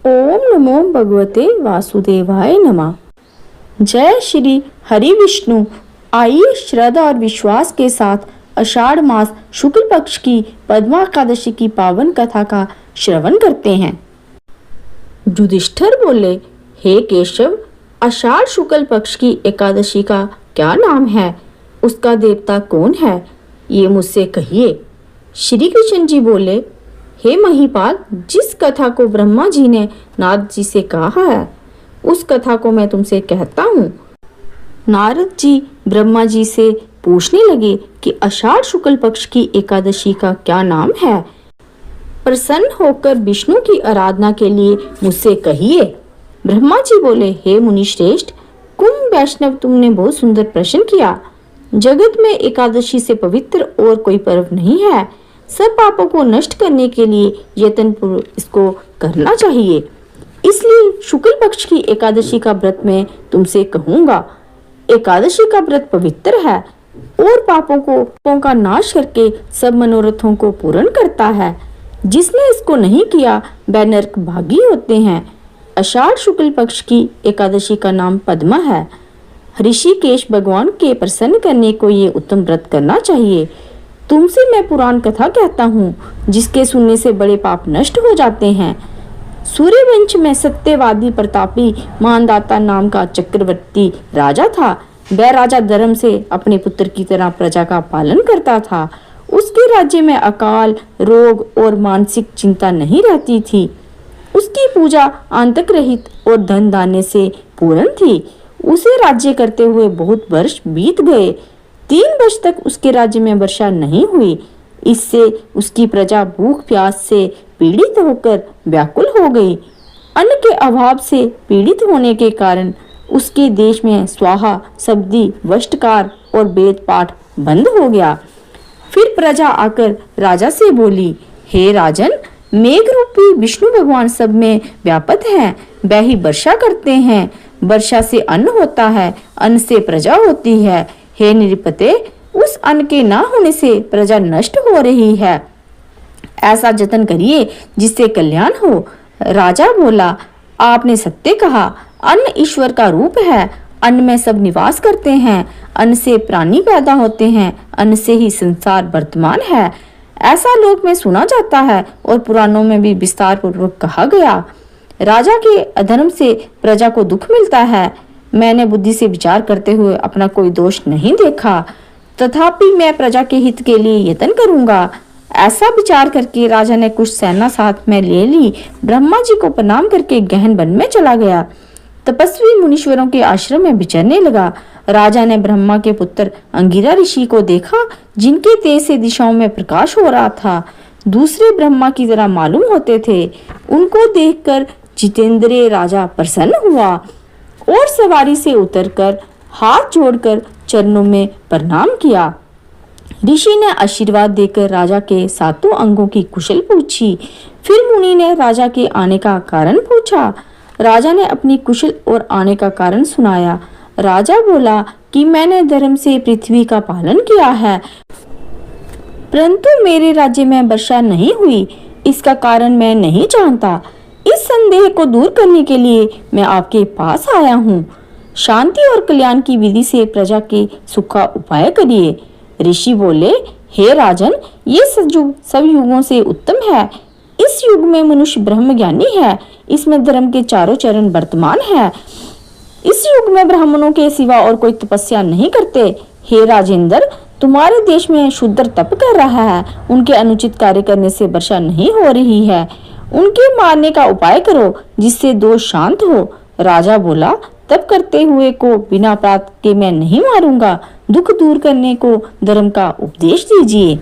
ओम नमो भगवते वासुदेवाय नमः। जय श्री हरि विष्णु। आइए श्रद्धा और विश्वास के साथ आषाढ़ मास शुक्ल पक्ष की पद्मा एकादशी की पावन कथा का श्रवण करते हैं। युधिष्ठिर बोले, हे केशव, आषाढ़ शुक्ल पक्ष की एकादशी का क्या नाम है? उसका देवता कौन है? ये मुझसे कहिए। श्री कृष्ण जी बोले, हे महीपाल, जिस कथा को ब्रह्मा जी ने नारद जी से कहा है उस कथा को मैं तुमसे कहता हूँ। नारद जी ब्रह्मा जी से पूछने लगे कि आषाढ़ शुक्ल पक्ष की एकादशी का क्या नाम है। प्रसन्न होकर विष्णु की आराधना के लिए मुझसे कहिए। ब्रह्मा जी बोले, हे मुनि श्रेष्ठ, कुंभ वैष्णव, तुमने बहुत सुंदर प्रश्न किया। जगत में एकादशी से पवित्र और कोई पर्व नहीं है। सब पापों को नष्ट करने के लिए यत्नपूर्वक इसको करना चाहिए। इसलिए शुक्ल पक्ष की एकादशी का व्रत मैं तुमसे कहूँगा। एकादशी का व्रत पवित्र है और पापों का नाश करके सब मनोरथों को पूर्ण करता है। जिसने इसको नहीं किया वह नरक भागी होते हैं। आषाढ़ शुक्ल पक्ष की एकादशी का नाम पद्मा है। ऋषिकेश भगवान के प्रसन्न करने को ये उत्तम व्रत करना चाहिए। तुमसे मैं पुराण कथा कहता हूँ जिसके सुनने से बड़े पाप नष्ट हो जाते हैं। सूर्यवंश में सत्यवादी प्रतापी मानदाता नाम का चक्रवर्ती राजा था। वह राजा धर्म से अपने पुत्र की तरह प्रजा का पालन करता था। उसके राज्य में अकाल, रोग और मानसिक चिंता नहीं रहती थी। उसकी पूजा आंतक रहित और धन दाने से पूर्ण थी। उसे राज्य करते हुए बहुत वर्ष बीत गए। 3 वर्ष तक उसके राज्य में वर्षा नहीं हुई। इससे उसकी प्रजा भूख प्यास से पीड़ित होकर व्याकुल हो गई। अन्न के अभाव से पीड़ित होने के कारण उसके देश में स्वाहा, शब्दी, वष्टकार और वेद पाठ बंद हो गया। फिर प्रजा आकर राजा से बोली, हे राजन, मेघ रूपी विष्णु भगवान सब में व्यापक हैं। वह ही वर्षा करते हैं। वर्षा से अन्न होता है, अन्न से प्रजा होती है। हे निरपते, उस अन्न के ना होने से प्रजा नष्ट हो रही है। ऐसा जतन करिए जिससे कल्याण हो। राजा बोला, आपने सत्य कहा। अन्न ईश्वर का रूप है। अन्न में सब निवास करते हैं। अन्न से प्राणी पैदा होते हैं। अन्न से ही संसार वर्तमान है। ऐसा लोक में सुना जाता है और पुराणों में भी विस्तार पूर्वक कहा गया। राजा के अधर्म से प्रजा को दुख मिलता है। मैंने बुद्धि से विचार करते हुए अपना कोई दोष नहीं देखा, तथापि मैं प्रजा के हित के लिए यत्न करूंगा। ऐसा विचार करके राजा ने कुछ सेना साथ में ले ली। ब्रह्मा जी को प्रणाम करके गहन वन में चला गया। तपस्वी मुनीश्वरों के आश्रम में विचरने लगा। राजा ने ब्रह्मा के पुत्र अंगिरा ऋषि को देखा, जिनके तेज से दिशाओं में प्रकाश हो रहा था। दूसरे ब्रह्मा की तरह मालूम होते थे। उनको देखकर जितेंद्रिय राजा प्रसन्न हुआ और सवारी से उतरकर हाथ जोड़कर चरणों में प्रणाम किया। ऋषि ने आशीर्वाद देकर राजा के 7 अंगों की कुशल पूछी। फिर मुनि ने राजा के आने का कारण पूछा। राजा ने अपनी कुशल और आने का कारण सुनाया। राजा बोला कि मैंने धर्म से पृथ्वी का पालन किया है, परंतु मेरे राज्य में वर्षा नहीं हुई। इसका कारण मैं नहीं जानता। इस संदेह को दूर करने के लिए मैं आपके पास आया हूँ। शांति और कल्याण की विधि से प्रजा के सुख का उपाय करिए। ऋषि बोले, हे राजन, ये सब युगों से उत्तम है। इस युग में मनुष्य ब्रह्म ज्ञानी है। इसमें धर्म के चारों चरण वर्तमान है। इस युग में ब्राह्मणों के सिवा और कोई तपस्या नहीं करते। हे राजेंद्र, तुम्हारे देश में शूद्र तप कर रहा है। उनके अनुचित कार्य करने से वर्षा नहीं हो रही है। उनके मारने का उपाय करो जिससे दोष शांत हो। राजा बोला, तप करते हुए को बिना अपराध के मैं नहीं मारूंगा। दुख दूर करने को धर्म का उपदेश दीजिए।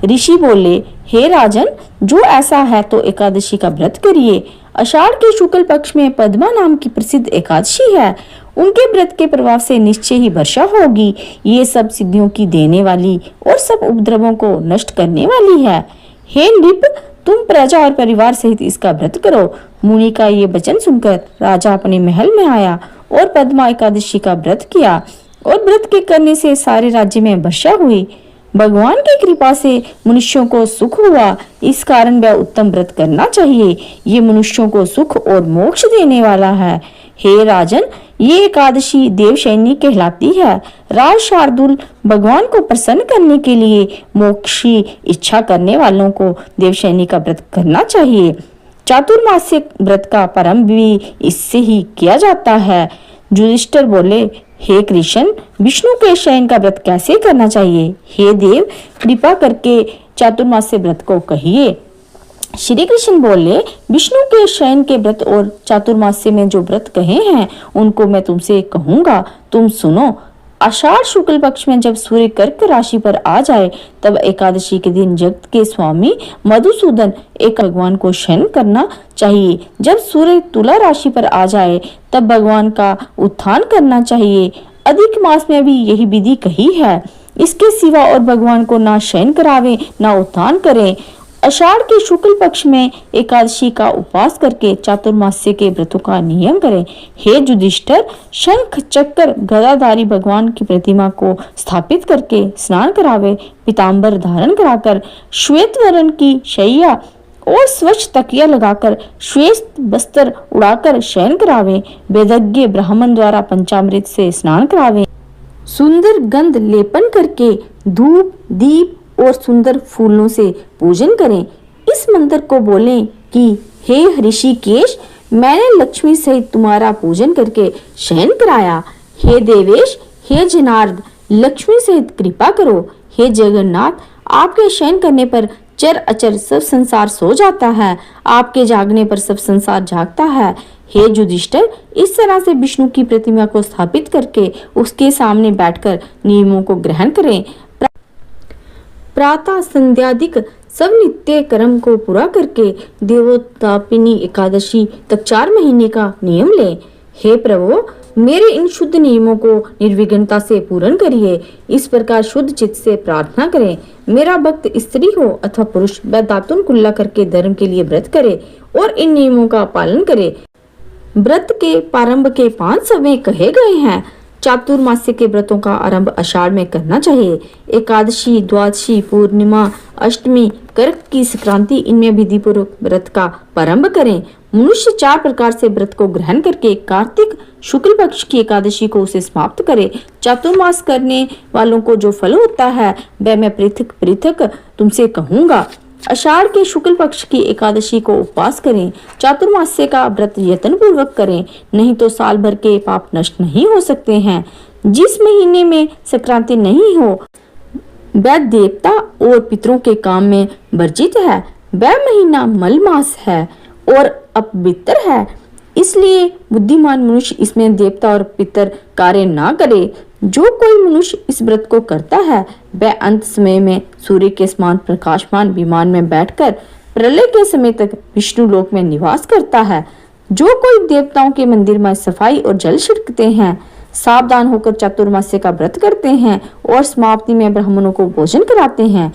ऋषि बोले, हे राजन, जो ऐसा है तो एकादशी का व्रत करिए। आषाढ़ के शुक्ल पक्ष में पद्मा नाम की प्रसिद्ध एकादशी है। उनके व्रत के प्रभाव से निश्चय ही वर्षा होगी। ये सब सिद्धियों की देने वाली और सब उपद्रवों को नष्ट करने वाली है। हे नृप, तुम प्रजा और परिवार सहित इसका व्रत करो। मुनि का ये वचन सुनकर राजा अपने महल में आया और पद्मा एकादशी का व्रत किया और व्रत के करने से सारे राज्य में वर्षा हुई। भगवान की कृपा से मनुष्यों को सुख हुआ, इस कारण वह उत्तम व्रत करना चाहिए। ये मनुष्यों को सुख और मोक्ष देने वाला है। हे राजन, ये एकादशी देवशयनी कहलाती है। राज शार्दुल भगवान को प्रसन्न करने के लिए मोक्ष की इच्छा करने वालों को देवशयनी का व्रत करना चाहिए। चातुर्मासिक व्रत का प्रारंभ भी इससे ही किया जाता है। युधिष्ठिर बोले, हे कृष्ण, विष्णु के शयन का व्रत कैसे करना चाहिए? हे देव, कृपा करके चातुर्मास्य व्रत को कहिए। श्री कृष्ण बोले, विष्णु के शयन के व्रत और चातुर्मास्य में जो व्रत कहे हैं उनको मैं तुमसे कहूंगा, तुम सुनो। आषाढ़ शुक्ल पक्ष में जब सूर्य कर्क राशि पर आ जाए तब एकादशी के दिन जगत के स्वामी मधुसूदन एक भगवान को शयन करना चाहिए। जब सूर्य तुला राशि पर आ जाए तब भगवान का उत्थान करना चाहिए। अधिक मास में भी यही विधि कही है। इसके सिवा और भगवान को ना शयन करावे ना उत्थान करें। आषाढ़ के शुक्ल पक्ष में एकादशी का उपवास करके चातुर्मास्य के व्रतों का नियम करें। हे युधिष्ठिर, शंख चक्र गदाधारी भगवान की प्रतिमा को स्थापित करके स्नान करावे, पीताम्बर धारण कराकर श्वेत वर्ण की शैया और स्वच्छ तकिया लगाकर श्वेत वस्त्र उड़ाकर शयन करावे, वेदज्ञ ब्राह्मण द्वारा पंचामृत से स्नान करावे, सुंदर गंध लेपन करके धूप दीप और सुंदर फूलों से पूजन करें। इस मंत्र को बोलें कि हे ऋषिकेश, मैंने लक्ष्मी सहित तुम्हारा पूजन करके शयन कराया। हे देवेश, हे जनार्द, लक्ष्मी सहित कृपा करो। हे जगन्नाथ, आपके शयन करने पर चर अचर सब संसार सो जाता है, आपके जागने पर सब संसार जागता है। हे युधिष्ठिर, इस तरह से विष्णु की प्रतिमा को स्थापित करके उसके सामने बैठकर नियमों को ग्रहण करें। प्रातः संध्यादिक सब नित्य कर्म को पूरा करके देवोत्तापिनी एकादशी तक 4 महीने का नियम लें। हे प्रभु, मेरे इन शुद्ध नियमों को निर्विघ्नता से पूर्ण करिए। इस प्रकार शुद्ध चित्त से प्रार्थना करें। मेरा भक्त स्त्री हो अथवा पुरुष, वह दातुन कुल्ला करके धर्म के लिए व्रत करे और इन नियमों का पालन करे। व्रत के प्रारंभ के 5 समय कहे गए हैं। चातुर्मास्य के व्रतों का आरंभ आषाढ़ में करना चाहिए। एकादशी, द्वादशी, पूर्णिमा, अष्टमी, कर्क की संक्रांति, इनमें विधि पूर्वक व्रत का प्रारंभ करें। मनुष्य 4 प्रकार से व्रत को ग्रहण करके कार्तिक शुक्ल पक्ष की एकादशी को उसे समाप्त करे। चातुर्मास करने वालों को जो फल होता है वह मैं पृथक पृथक तुमसे कहूंगा। आषाढ़ के शुक्ल पक्ष की एकादशी को उपवास करें। चातुर्मास्य का व्रत यत्न पूर्वक करें, नहीं तो साल भर के पाप नष्ट नहीं हो सकते हैं। जिस महीने में संक्रांति नहीं हो वह देवता और पितरों के काम में वर्जित है। वह महीना मल मास है और अपवित्र है, इसलिए बुद्धिमान मनुष्य इसमें देवता और पितर कार्य ना करे। जो कोई मनुष्य इस व्रत को करता है वह अंत समय में सूर्य के समान प्रकाशमान विमान में बैठकर प्रलय के समय तक विष्णु लोक में निवास करता है। जो कोई देवताओं के मंदिर में सफाई और जल छिड़कते हैं, सावधान होकर चातुर्मास्य का व्रत करते हैं और समाप्ति में ब्राह्मणों को भोजन कराते हैं।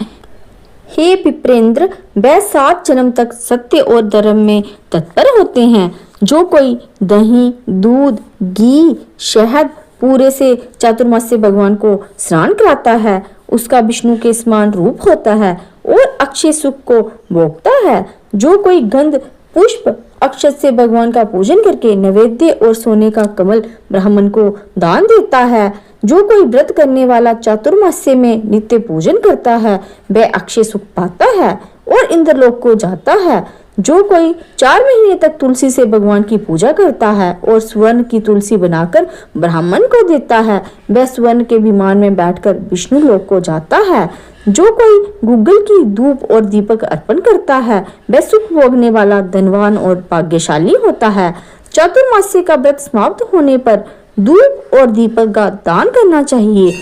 हे पिपरेंद्र, वह 7 जन्म तक सत्य और धर्म में तत्पर होते हैं। जो कोई दही, दूध, घी, शहद पूरे से चातुर्मास्य भगवान को स्नान कराता है, उसका विष्णु के समान रूप होता है और अक्षय सुख को भोगता है। जो कोई गंध, पुष्प, अक्षत से भगवान का पूजन करके नैवेद्य और सोने का कमल ब्राह्मण को दान देता है, जो कोई व्रत करने वाला चातुर्मास्य में नित्य पूजन करता है वह अक्षय सुख पाता है और इंद्रलोक को जाता है। जो कोई 4 महीने तक तुलसी से भगवान की पूजा करता है और स्वर्ण की तुलसी बनाकर ब्राह्मण को देता है वह स्वर्ण के विमान में बैठकर विष्णु लोक को जाता है। जो कोई गूगल की धूप और दीपक अर्पण करता है वह सुख भोगने वाला धनवान और भाग्यशाली होता है। चातुर्मास्य का व्रत समाप्त होने पर धूप और दीपक का दान करना चाहिए।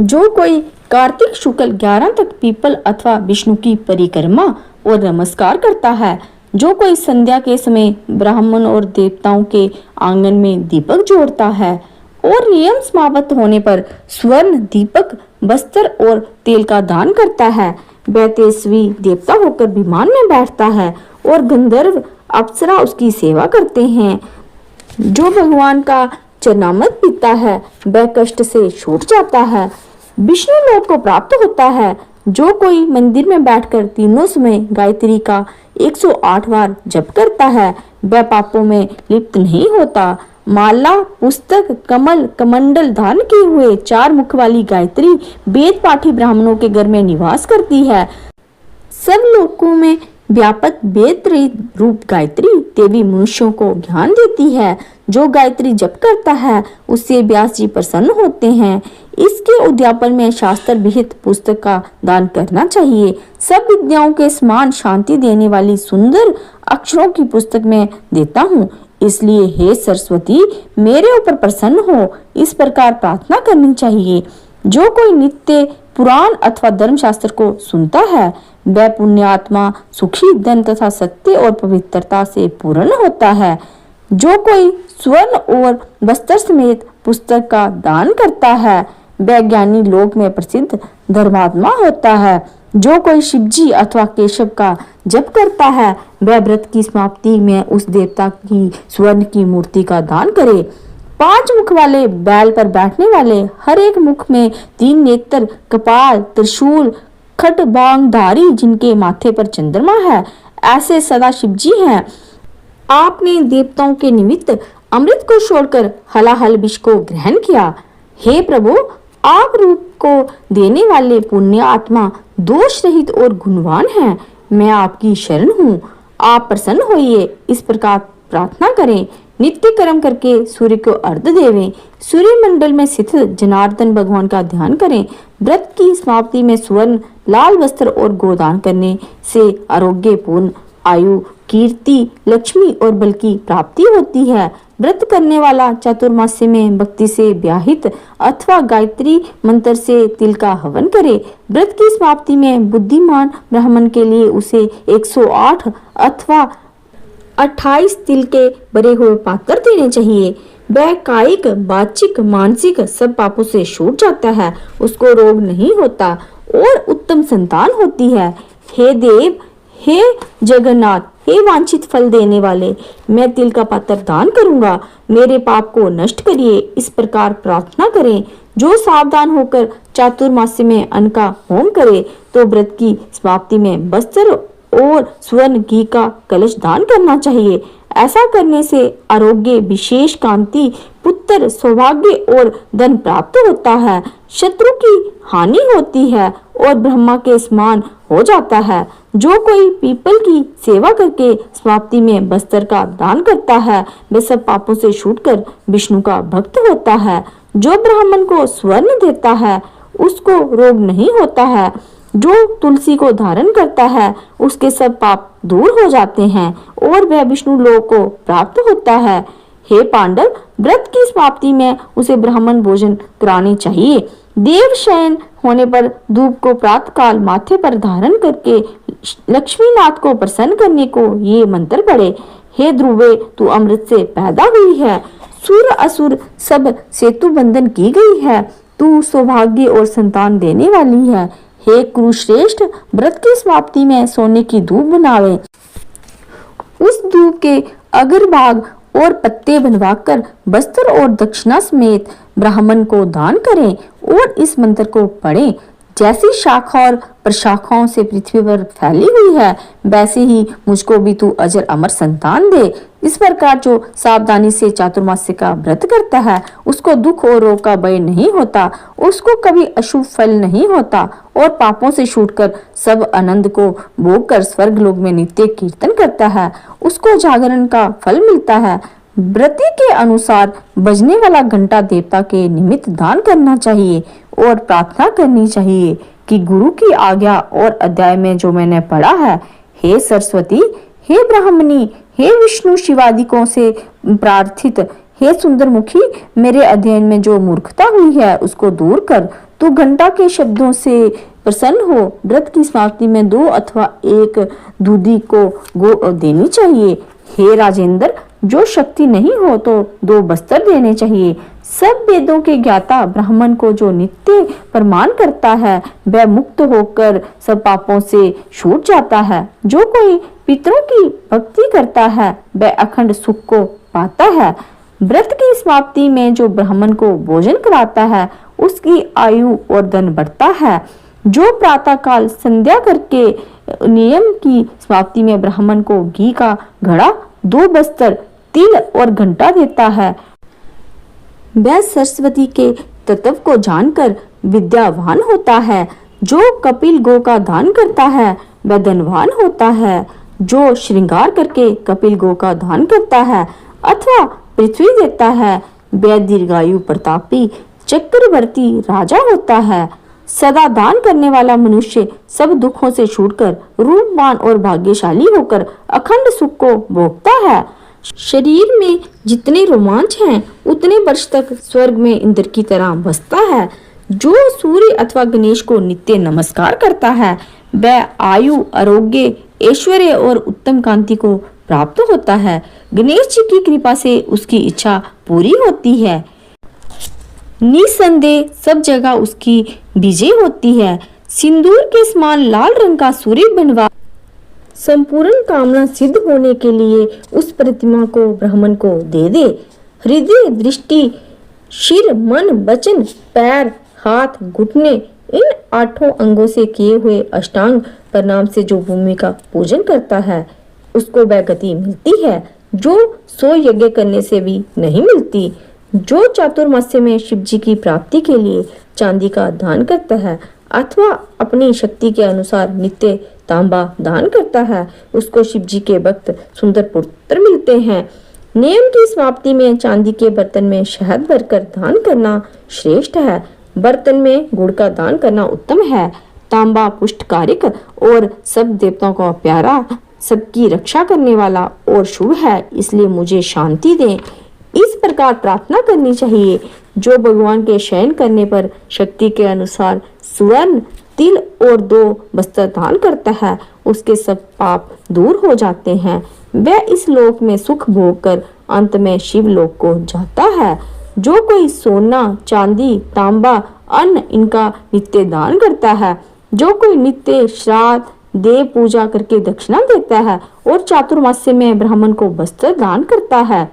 जो कोई कार्तिक शुक्ल 11 तक पीपल अथवा विष्णु की परिक्रमा और नमस्कार करता है, जो कोई संध्या के समय ब्राह्मण और देवताओं के आंगन में दीपक जोड़ता है और नियम समाप्त होने पर स्वर्ण, दीपक, वस्त्र और तेल का दान करता है वह तेजस्वी देवता होकर विमान में बैठता है और गंधर्व अप्सरा उसकी सेवा करते हैं। जो भगवान का चरणामृत पीता है वह कष्ट से छूट जाता है। विष्णु लोक को प्राप्त होता है। जो कोई मंदिर में बैठकर तीनों समय गायत्री का 108 बार जप करता है वह पापों में लिप्त नहीं होता। माला, पुस्तक, कमल, कमंडल धारण किए हुए 4 मुख वाली गायत्री वेद पाठी ब्राह्मणों के घर में निवास करती है। सब लोकों में व्यापक वेद रूप गायत्री देवी मनुष्यों को ज्ञान देती है। जो गायत्री जप करता है उससे व्यास जी प्रसन्न होते हैं। इसके उद्यापन में शास्त्र विहित पुस्तक का दान करना चाहिए। सब विद्याओं के समान शांति देने वाली सुंदर अक्षरों की पुस्तक मैं देता हूँ, इसलिए हे सरस्वती मेरे ऊपर प्रसन्न हो, इस प्रकार प्रार्थना करनी चाहिए। जो कोई नित्य पुराण अथवा धर्मशास्त्र को सुनता है वह पुण्यात्मा सुखी, धन तथा सत्य और पवित्रता से पूर्ण होता है। जो कोई स्वर्ण और वस्त्र समेत पुस्तक का दान करता है वह ज्ञानी लोक में प्रसिद्ध धर्मात्मा होता है। जो कोई शिवजी अथवा केशव का जप करता है वह व्रत की समाप्ति में उस देवता की स्वर्ण की मूर्ति का दान करे। 5 मुख वाले बैल पर बैठने वाले, हर एक मुख में 3 नेत्र, कपाल, त्रिशूल, खट बांगधारी, जिनके माथे पर चंद्रमा है, ऐसे सदा शिवजी हैं। आपने देवताओं के निमित्त अमृत को छोड़कर हलाहल विष को ग्रहण किया। हे प्रभु, आप रूप को देने वाले पुण्य आत्मा दोष रहित और गुणवान हैं। मैं आपकी शरण हूँ, आप प्रसन्न होइए, इस प्रकार प्रार्थना करें। नित्य कर्म करके सूर्य को अर्घ्य देवें। सूर्य मंडल में स्थित जनार्दन भगवान का ध्यान करें। व्रत की समाप्ति में स्वर्ण, लाल वस्त्र और गोदान करने से आरोग्य, पूर्ण आयु, कीर्ति, लक्ष्मी और बल की प्राप्ति होती है। व्रत करने वाला चातुर्मास्य में भक्ति से व्याहित अथवा गायत्री मंत्र से तिल का हवन करे। व्रत की समाप्ति में बुद्धिमान ब्राह्मण के लिए उसे 108 अथवा 28 तिल के भरे हुए पात्र देने चाहिए। वह कायिक, वाचिक, मानसिक सब पापों से छूट जाता है, उसको रोग नहीं होता और उत्तम संतान होती है। हे देव, हे जगन्नाथ, हे वांछित फल देने वाले, मैं तिल का पात्र दान करूंगा, मेरे पाप को नष्ट करिए, इस प्रकार प्रार्थना करें। जो सावधान होकर चातुर्मास्य में अन्न का होम करे तो व्रत की समाप्ति में वस्त्र और स्वर्ण घी का कलश दान करना चाहिए। ऐसा करने से आरोग्य, विशेष कांति, पुत्र, सौभाग्य और धन प्राप्त होता है। शत्रु की हानि होती है और ब्रह्मा के समान हो जाता है। जो कोई पीपल की सेवा करके समाप्ति में वस्त्र का दान करता है वह सब पापों से छूटकर विष्णु का भक्त होता है। जो ब्राह्मण को स्वर्ण देता है उसको रोग नहीं होता है। जो तुलसी को धारण करता है उसके सब पाप दूर हो जाते हैं और वह विष्णु लोक को प्राप्त होता है। हे पांडव, व्रत की समाप्ति में उसे ब्राह्मण भोजन कराने चाहिए। देव शयन होने पर धूप को प्रातः काल माथे पर धारण करके लक्ष्मीनाथ को प्रसन्न करने को ये मंत्र पढ़े। हे ध्रुवे, तू अमृत से पैदा हुई है, सूर असुर सब सेतु बंधन की गई है, तू सौभाग्य और संतान देने वाली है। हे कुरुश्रेष्ठ, व्रत की समाप्ति में सोने की धूप बनावे। उस धूप के अग्रभाग और पत्ते बनवाकर वस्त्र और दक्षिणा समेत ब्राह्मण को दान करें और इस मंत्र को पढ़ें। जैसी शाखा और प्रशाखाओं से पृथ्वी पर फैली हुई है वैसे ही मुझको भी तू अजर अमर संतान दे। इस प्रकार जो सावधानी से चातुर्मास्य का व्रत करता है उसको दुख और रोग का भय नहीं होता, उसको कभी अशुभ फल नहीं होता और पापों से छूटकर सब आनंद को भोग कर स्वर्ग लोक में नित्य कीर्तन करता है, उसको जागरण का फल मिलता है। व्रती के अनुसार बजने वाला घंटा देवता के निमित्त दान करना चाहिए और प्रार्थना करनी चाहिए कि गुरु की आज्ञा और अध्याय में जो मैंने पढ़ा है, हे सरस्वती, हे ब्राह्मणी, हे विष्णु शिवादिकों से प्रार्थित, हे सुंदर मुखी, मेरे अध्ययन में जो मूर्खता हुई है उसको दूर कर। तू घंटा के शब्दों से प्रसन्न हो। व्रत की समाप्ति में 2 अथवा 1 दूधी को गो देनी चाहिए। हे राजेंद्र, जो शक्ति नहीं हो तो 2 वस्त्र देने चाहिए। सब वेदों के ज्ञाता ब्राह्मण को जो नित्य प्रमाण करता है वह मुक्त होकर सब पापों से छूट जाता है। जो कोई पितरों की भक्ति करता है वह अखंड सुख को पाता है। व्रत की समाप्ति में जो ब्राह्मण को भोजन कराता है उसकी आयु और धन बढ़ता है। जो प्रातःकाल संध्या करके नियम की समाप्ति में ब्राह्मण को घी का घड़ा, 2 बस्तर, तिल और घंटा देता है, वह सरस्वती के तत्व को जानकर विद्यावान होता है। जो कपिल गो का दान करता है वह धनवान होता है। जो श्रृंगार करके कपिल गो का दान करता है अथवा पृथ्वी देता है वह दीर्घायु प्रतापी चक्रवर्ती राजा होता है। सदा दान करने वाला मनुष्य सब दुखों से छूटकर रूपवान और भाग्यशाली होकर अखंड सुख को भोगता है। शरीर में जितने रोमांच हैं उतने वर्ष तक स्वर्ग में इंद्र की तरह बसता है। जो सूर्य अथवा गणेश को नित्य नमस्कार करता है वह आयु, आरोग्य, ऐश्वर्य और उत्तम कांति को प्राप्त होता है। गणेश जी की कृपा से उसकी इच्छा पूरी होती है। निसंदेह सब जगह उसकी विजय होती है। सिंदूर के समान लाल रंग का सूर्य बनवा संपूर्ण कामना सिद्ध होने के लिए उस प्रतिमा को ब्राह्मण को दे दे। हृदय, दृष्टि, सिर, मन, वचन, पैर, हाथ, घुटने, इन 8 अंगों से किए हुए अष्टांग प्रणाम से जो भूमि का पूजन करता है उसको वह गति मिलती है जो 100 यज्ञ करने से भी नहीं मिलती। जो चातुर्मास्य में शिव जी की प्राप्ति के लिए चांदी का दान करता है अथवा अपनी शक्ति के अनुसार नित्य तांबा दान करता है उसको शिव जी के भक्त सुंदर पुत्र मिलते हैं। नियम की समाप्ति में चांदी के बर्तन में शहद भरकर दान करना श्रेष्ठ है। बर्तन में गुड़ का दान करना उत्तम है। तांबा पुष्टकारिक और सब देवताओं का प्यारा, सबकी रक्षा करने वाला और शुभ है, इसलिए मुझे शांति दे। इस प्रकार प्रार्थना करनी चाहिए। जो भगवान के शयन करने पर शक्ति के अनुसार स्वर्ण, तिल और 2 बस्तर दान करता है उसके सब पाप दूर हो जाते हैं। वह इस लोक में सुख भोग कर अंत में शिव लोक को जाता है। जो कोई सोना, चांदी, तांबा, अन्न इनका नित्य दान करता है, जो कोई नित्य श्राद्ध, देव पूजा करके दक्षिणा देता है और चातुर्मास्य में ब्राह्मण को वस्त्र दान करता है,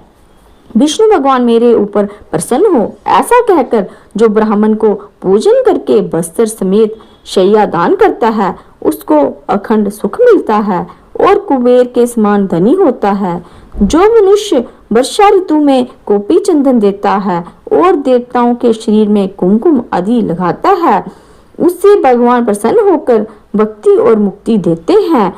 विष्णु भगवान मेरे ऊपर प्रसन्न हो ऐसा कहकर जो ब्राह्मण को पूजन करके वस्त्र समेत शैया दान करता है उसको अखंड सुख मिलता है और कुबेर के समान धनी होता है। जो मनुष्य वर्षा ऋतु में गोपी चंदन देता है और देवताओं के शरीर में कुमकुम आदि लगाता है उससे भगवान प्रसन्न होकर भक्ति और मुक्ति देते हैं।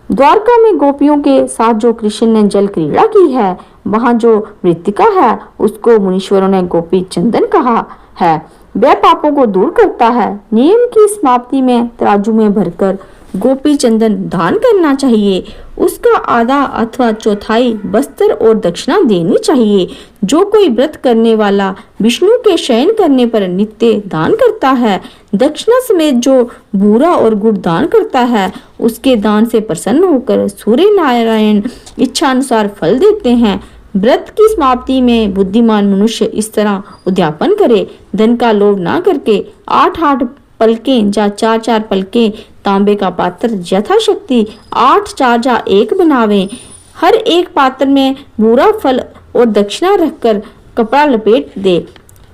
द्वारका में गोपियों के साथ जो कृष्ण ने जल क्रीड़ा की है वहाँ जो मृतिका है उसको मुनीश्वरों ने गोपी चंदन कहा है। वह पापों को दूर करता है। नियम की समाप्ति में तराजू में भरकर गोपी चंदन दान करना चाहिए। उसका आधा अथवा चौथाई वस्त्र और दक्षिणा देनी चाहिए। जो कोई व्रत करने वाला विष्णु के शयन करने पर नित्य दान करता है, दक्षिणा समेत जो बूरा और गुड़ दान करता है उसके दान से प्रसन्न होकर सूर्य नारायण इच्छा अनुसार फल देते हैं। व्रत की समाप्ति में बुद्धिमान मनुष्य इस तरह उद्यापन करे, धन का लोभ ना करके 8-8 पलकें या 4-4 पलकें तांबे का पात्र यथाशक्ति 8-4 या 1 बनावे। हर एक पात्र में बुरा फल और दक्षिणा रखकर कपड़ा लपेट दे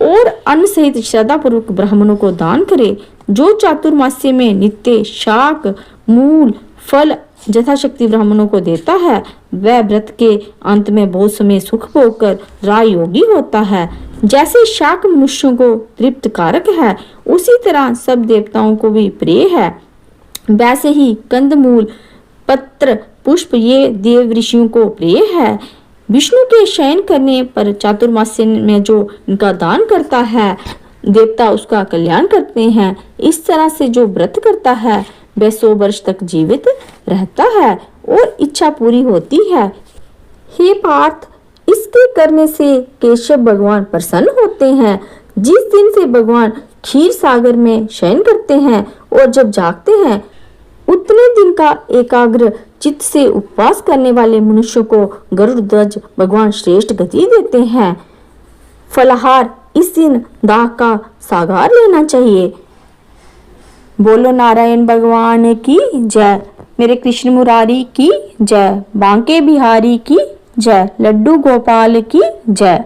और अन्न सहित श्रद्धा पूर्वक ब्राह्मणों को दान करे। जो चातुर्मास्य में नित्य शाक, मूल, फल यथाशक्ति ब्राह्मणों को देता है वह व्रत के अंत में बहुत समय सुख भोग कर राय योगी होता है। जैसे शाक मनुष्यों को तृप्त कारक है उसी तरह सब देवताओं को भी प्रिय है। वैसे ही कंदमूल, पत्र, पुष्प ये देव ऋषियों को प्रिय है। विष्णु के शयन करने पर चातुर्मास्य में जो इनका दान करता है देवता उसका कल्याण करते हैं। इस तरह से जो व्रत करता है वह 100 वर्ष तक जीवित रहता है और इच्छा पूरी होती है। हे पार्थ, इसके करने से केशव भगवान प्रसन्न होते हैं। जिस दिन से भगवान क्षीर सागर में शयन करते हैं और जब जागते हैं उतने दिन का एकाग्र चित्त से उपवास करने वाले मनुष्यों को गरुड़ ध्वज भगवान श्रेष्ठ गति देते हैं। फलाहार इस दिन दाह का सागार लेना चाहिए। बोलो नारायण भगवान की जय। मेरे कृष्ण मुरारी की जय। बांके बिहारी की जय। लड्डू गोपाल की जय।